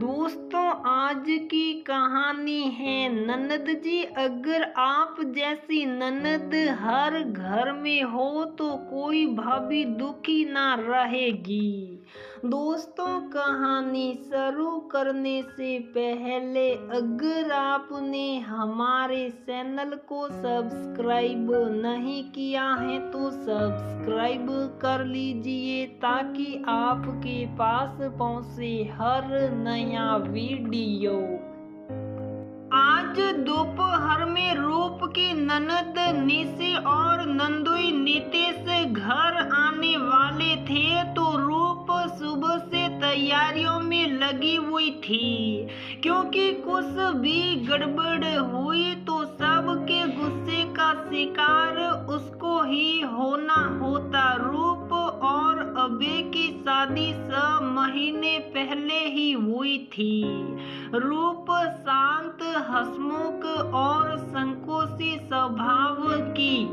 दोस्तों, आज की कहानी है ननद जी। अगर आप जैसी ननद हर घर में हो तो कोई भाभी दुखी ना रहेगी। दोस्तों, कहानी शुरू करने से पहले अगर आपने हमारे चैनल को सब्सक्राइब नहीं किया है तो सब्सक्राइब कर लीजिए ताकि आपके पास पहुंचे हर नया वीडियो। आज दोपहर में रूप की ननद निशी और नंदोई नितेश घर आने वाले थे तो रूप सुबह से तैयारियों में लगी हुई थी, क्योंकि कुछ भी गड़बड़ हुई तो सबके गुस्से का शिकार उसको ही होना होता। रूप और अबे की शादी 6 महीने पहले ही हुई थी। रूप शांत, हंसमुख और संकोची स्वभाव की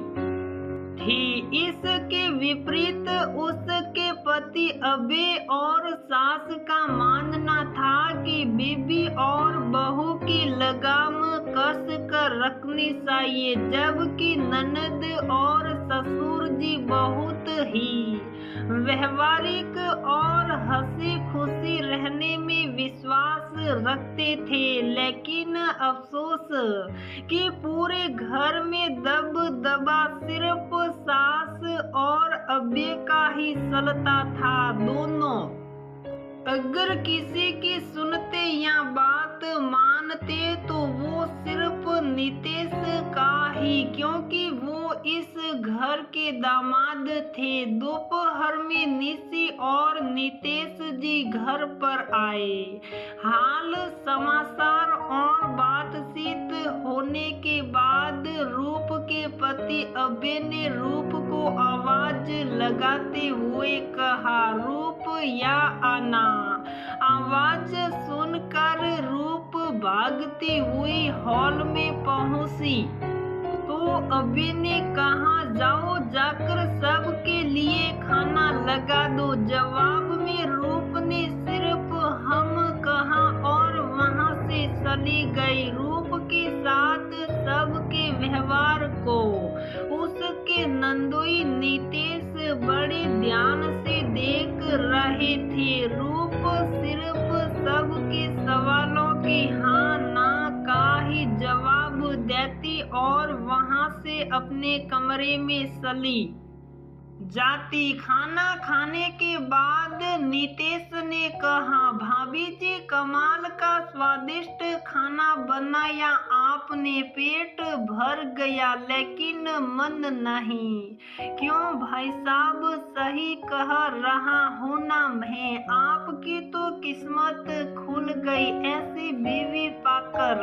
थी। इसके विपरीत उसके पति अबे और सास का मानना था कि बीवी और बहू की लगाम कस कर रखनी चाहिए, जबकि ननद और ससुर जी बहुत ही व्यवहारिक और हंसी खुशी रहने में विश्वास रखते थे। लेकिन अफसोस कि पूरे घर में दबदबा सिर्फ सास और अब्बे का ही चलता था। दोनों अगर किसी की सुनते या बात मानते तो वो सिर्फ नितेश का ही, क्योंकि वो इस घर के दामाद थे। दोपहर में निशी और नितेश जी घर पर आए। हाल समाचार और बातचीत होने के बाद रूप के पति अबे ने रूप को आवाज लगाते हुए कहा, रूप या आना। आवाज सुनकर रूप भागती हुई हॉल में पहुंची तो अबे ने कहा, जाओ जाकर सबके लिए खाना लगा दो। जवाब में रूप ने सिर्फ हम कहा और वहां से चली गई। रूप के साथ सबके व्यवहार को उसके नंदोई नितेश बड़े ध्यान से देख रहे थे। रूप सिर्फ सबके सवालों के हाँ ना का ही जवाब देती और वहां से अपने कमरे में चली जाती। खाना खाने के बाद नितेश ने कहा, भाभी जी कमाल का स्वादिष्ट खाना बनाया आपने, पेट भर गया लेकिन मन नहीं। क्यों भाई साहब, सही कह रहा हूं ना मैं, आपकी तो किस्मत खुल गई ऐसी बीवी पाकर।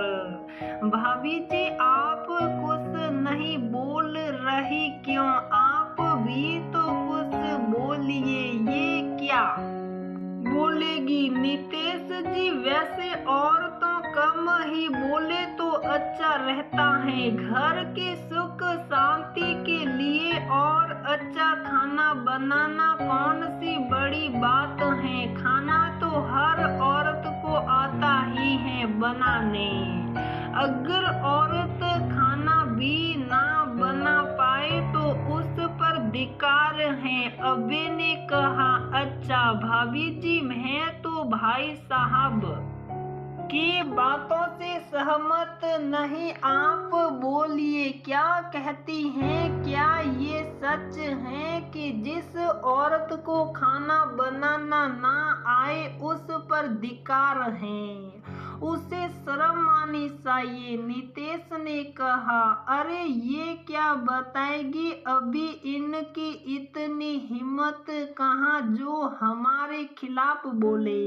भाभी जी आप कुछ नहीं बोल रही क्यों, आप भी तो कुछ बोलिए, ये क्या बोलेगी। नितेश जी वैसे और तो कम ही बोले तो अच्छा रहता है, घर के सुख शांति के लिए और अच्छा खाना बनाना कौन सी बड़ी बात है। खाना तो हर औरत को आता ही है बनाने। अगर औरत खाना भी ना बना पाए तो उस पर धिक्कार है। अबे ने कहा, अच्छा भाभी जी मैं तो भाई साहब की बातों से सहमत नहीं, आप बोलिए क्या कहती हैं। क्या ये सच है कि जिस औरत को खाना बनाना ना आए उस पर धिक्कार है, उसे शर्म आनी चाहिए। नितेश ने कहा, अरे ये क्या बताएगी, अभी इनकी इतनी हिम्मत कहाँ जो हमारे खिलाफ बोले।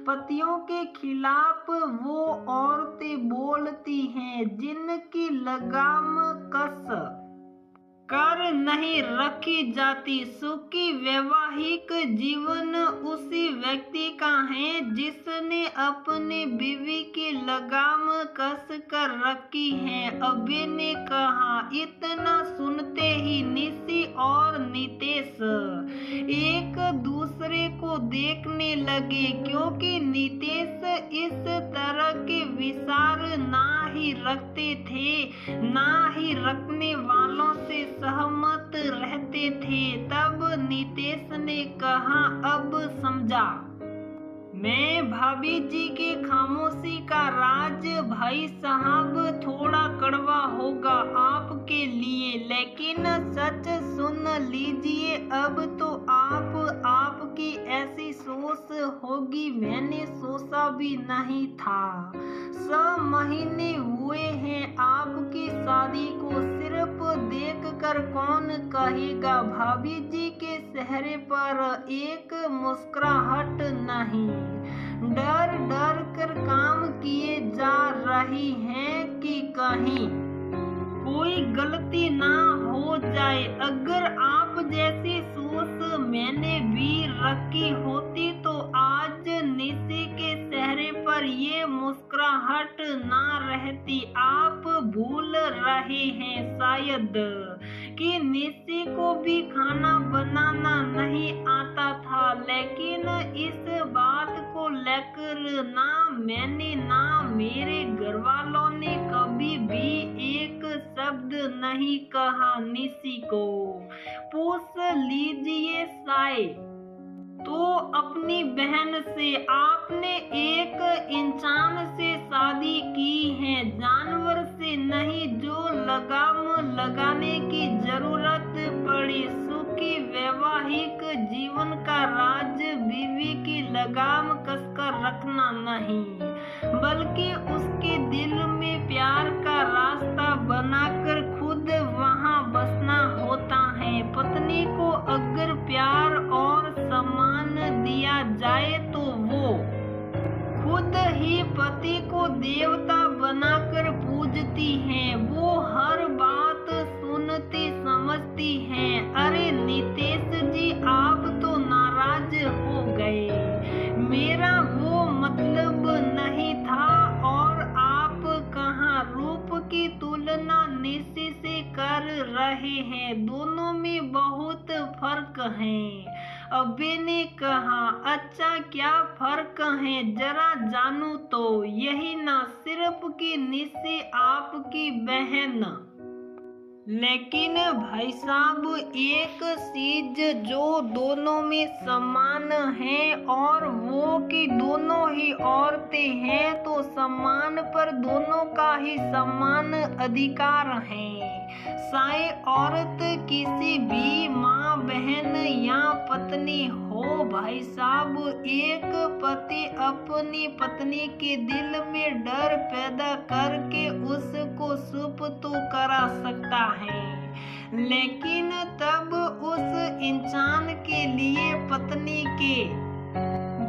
पतियों के खिलाफ वो औरतें बोलती हैं जिनकी लगाम कस कर नहीं रखी जाती। सुखी वैवाहिक वैवाहिक जीवन उसी व्यक्ति का है जिसने अपने बीवी की लगाम कस कर रखी है। अभय ने कहा। इतना सुनते ही निशी और नितेश एक दूसरे को देखने लगे, क्योंकि नितेश इस तरह के विचार ना ही रखते थे, ना ही रखने वालों से सहमत रहते थे। तब नितेश ने कहा, अब समझा। मैं भाभी जी के खामोशी का राज भाई साहब थोड़ा कड़वा होगा आपके लिए, लेकिन सच सुन लीजिए। अब तो आपकी ऐसी सोच होगी मैंने सोचा भी नहीं था। 6 महीने हुए हैं आपकी शादी को, सिर्फ देखकर कौन कहेगा भाभी जी के चेहरे पर एक मुस्कुराहट नहीं। डर डर कर काम किए जा रही हैं कि कहीं कोई गलती ना हो जाए। अगर आप जैसी सोच मैंने भी रखी होती तो आज निशी के चेहरे पर ये मुस्कुराहट ना रहती। आप भूल रहे हैं शायद कि निशी को भी खाना बनाना नहीं आता था, लेकिन इस बात को लेकर ना मैंने ना मेरे घर वालों ने कभी भी एक शब्द नहीं कहा। निशी को पूछ लीजिए शायद तो अपनी बहन से। आपने एक इंसान से शादी की है, जानवर से नहीं, जो लगाम लगाने की जरूरत पड़े। सुखी वैवाहिक जीवन का राज बीवी की लगाम कसकर रखना नहीं, बल्कि उसके दिल में प्यार का रास्ता बनाकर खुद वहां बसना होता है। पत्नी को अगर प्यार और सम्मान दिया जाए तो वो खुद ही पति को देवता बनाकर पूजती है। वो हर बात सुनती समझती है। अरे नितेश जी, आप तो नाराज हो गए, मेरा वो मतलब नहीं था। और आप कहाँ रूप की तुलना निशी से कर रहे हैं, दोनों में बहुत फर्क है। अभय ने कहा। अच्छा, क्या फर्क है जरा जानू तो। यही ना सिर्फ कि निशी आपकी बहन, लेकिन भाई साहब एक चीज जो दोनों में समान है और वो कि दोनों ही औरतें हैं, तो सम्मान पर दोनों का ही समान अधिकार है। चाहे औरत किसी भी माँ, बहन या पत्नी हो भाई साहब, एक पति अपनी पत्नी के दिल में डर पैदा करके उसको चुप तो करा सकता है, लेकिन तब उस इंसान के लिए पत्नी के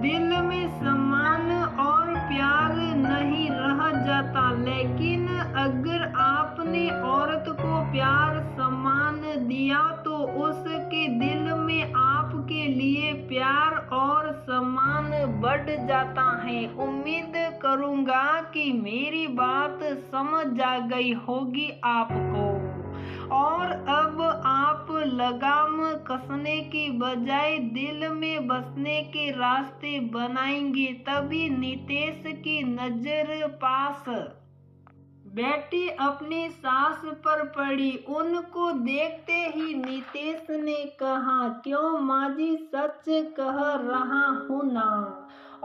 दिल में सम्मान और प्यार नहीं रह जाता। लेकिन अगर आपने औरत को प्यार सम्मान दिया तो उसके दिल में आपके लिए प्यार और सम्मान बढ़ जाता है। उम्मीद करूंगा कि मेरी बात समझ आ गई होगी आपको, और अब आप लगाम कसने की बजाय दिल में बसने के रास्ते बनाएंगे। तभी नितेश की नजर पास बैठी अपनी सास पर पड़ी। उनको देखते ही नितेश ने कहा, क्यों माँ जी, सच कह रहा हूँ ना।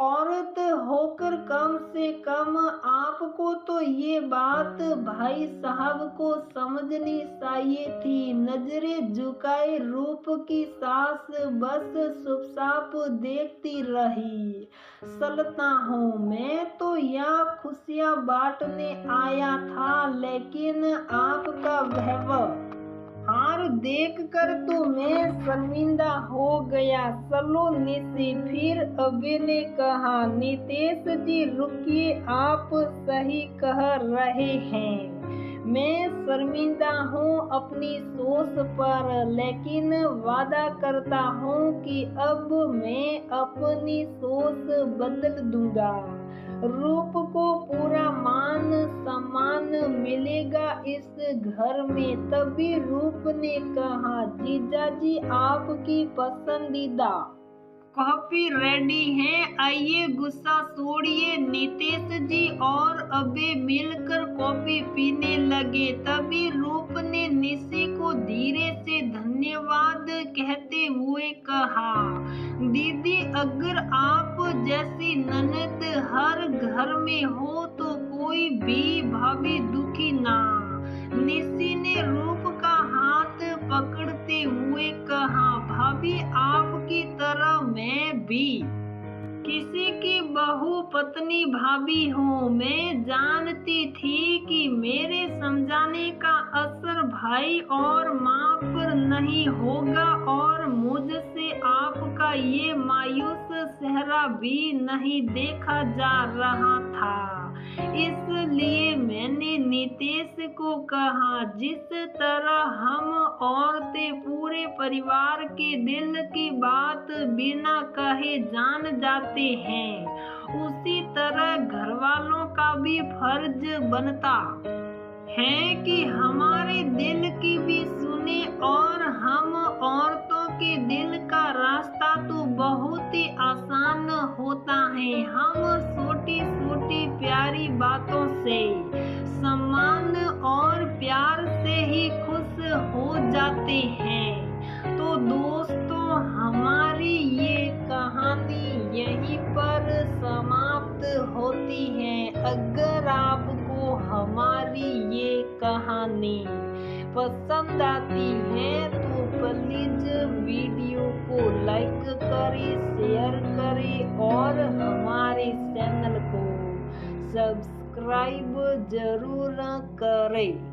औरत होकर कम से कम आपको तो ये बात भाई साहब को समझनी चाहिए थी। नजरें झुकाए रूप की सास बस चुपचाप देखती रही। चलता हूँ, मैं तो यहाँ खुशियाँ बांटने आया था, लेकिन आपका व्यवहार देखकर तो मैं शर्मिंदा हो गया। चलो निशी। फिर अभय ने कहा, नितेश जी रुकिए, आप सही कह रहे हैं। मैं शर्मिंदा हूँ अपनी सोच पर, लेकिन वादा करता हूँ कि अब मैं अपनी सोच बदल दूंगा। रूप को पूरा मान सम्मान मिलेगा इस घर में। तभी रूप ने कहा, जीजा जी आपकी पसंदीदा कॉफी रेडी है, आइए गुस्सा छोड़िए। नितेश जी और अबे मिलकर कॉफी पीने लगे। तभी रूप ने निशी को धीरे से धन्यवाद कहते हुए कहा, दीदी अगर आप जैसी ननद हर घर में हो तो कोई भी भाभी दुखी ना। निशी ने रूप का हाथ पकड़ते हुए कहा, भाभी आपकी तरह मैं भी किसी की बहू पत्नी भाभी हूँ। मैं जानती थी कि मेरे समझाने का असर भाई और माँ पर नहीं होगा और मुझसे आपका ये मायूस चेहरा भी नहीं देखा जा रहा था। इसलिए मैंने नितेश को कहा, जिस तरह हम औरतें पूरे परिवार के दिल की बात बिना कहे जान जाते हैं, उसी तरह घर वालों का भी फर्ज बनता है कि हमारे दिल की भी सुने। और हम औरतों के दिल का रास्ता तो बहुत ही आसान होता है। हम छोटी छोटी प्यारी बातों से, सम्मान और प्यार से ही खुश हो जाते हैं। तो दोस्तों हमारी ये कहानी यहीं पर समाप्त होती है। अगर आपको हमारी ये कहानी पसंद आती है तो प्लीज वीडियो को लाइक करें, शेयर करें और हमारे चैनल को सब्सक्राइब जरूर करें।